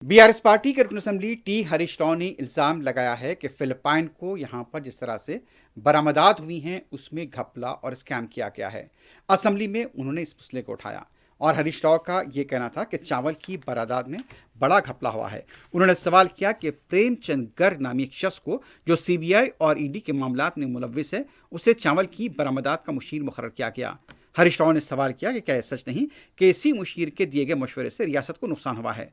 BRS party के रुकन assembly T Harish Rao ने इल्ज़ाम लगाया है कि फिलिपाइन को यहाँ पर जिस तरह से बरामदात हुई हैं उसमें घपला और स्कैम किया गया है। असम्बली में उन्होंने इस मसले को उठाया और हरीश राव का ये कहना था कि चावल की बरामदात में बड़ा घपला हुआ है। उन्होंने सवाल किया कि प्रेमचंद गर्ग नामी एक शख्स को जो सीबीआई और ईडी के मामलात में मुलव्विस है, उसे चावल की बरामदात का मुशीर मुकर्रर किया गया। हरीश राव ने सवाल किया कि क्या यह सच नहीं कि इसी मुशीर के दिए गए मशवरे से रियासत को नुकसान हुआ है।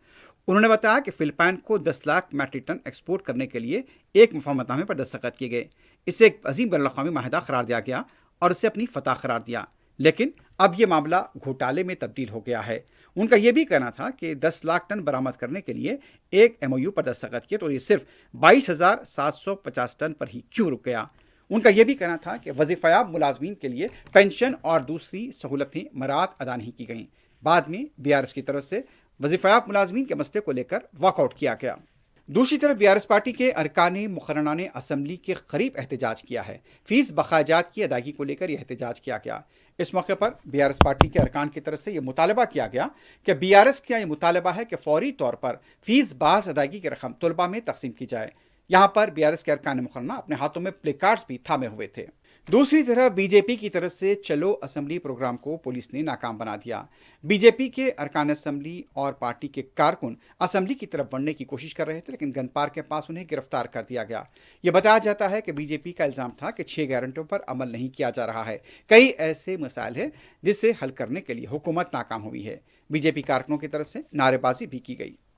उन्होंने बताया कि फिलिपाइन को 10 लाख मैट्रिक टन एक्सपोर्ट करने के लिए एक मुफाहमतनामे पर दस्तखत किए गए। इसे एक अजीम बैनुल-अक़वामी माहिदा करार दिया गया और उसे अपनी फतह करार दिया, लेकिन अब यह मामला घोटाले में तब्दील हो गया है। उनका यह भी कहना था कि 10 लाख टन बरामद करने के लिए एक एमओयू पर दस्तखत किए तो ये सिर्फ 22,750 टन पर ही क्यों रुक गया। उनका यह भी कहना था कि वजीफायाब मुलाजमीन के लिए पेंशन और दूसरी सहूलतें मरात अदा नहीं की गईं। बाद में बीआरएस की तरफ से वजीफायाब मुलाजमीन के मसले को लेकर वॉकआउट किया गया। दूसरी तरफ बीआरएस पार्टी के अरकान मुकर्रना ने असम्बली के करीब एहतजाज किया है। फीस बखाजात की अदायगी को लेकर यह एहतजाज किया गया। इस मौके पर बीआरएस पार्टी के अरकान की तरफ से यह मुतालबा किया गया कि बीआरएस का यह मुतालबा है कि फौरी तौर पर फीस बाज अदायगी की रकम तलबा में तकसीम की जाए। यहाँ पर बीआरएस के अरकान मुकर्रना अपने हाथों में प्ले कार्ड्स भी थामे हुए थे। दूसरी तरफ बीजेपी की तरफ से चलो असम्बली प्रोग्राम को पुलिस ने नाकाम बना दिया। बीजेपी के अरकान असम्बली और पार्टी के कारकुन असम्बली की तरफ बढ़ने की कोशिश कर रहे थे, लेकिन गन पार्क के पास उन्हें गिरफ्तार कर दिया गया। यह बताया जाता है कि बीजेपी का इल्जाम था कि 6 गारंटियों पर अमल नहीं किया जा रहा है। कई ऐसे मसाइल हैं जिसे हल करने के लिए हुकूमत नाकाम हुई है। बीजेपी कारकुनों की तरफ से नारेबाजी भी की गई।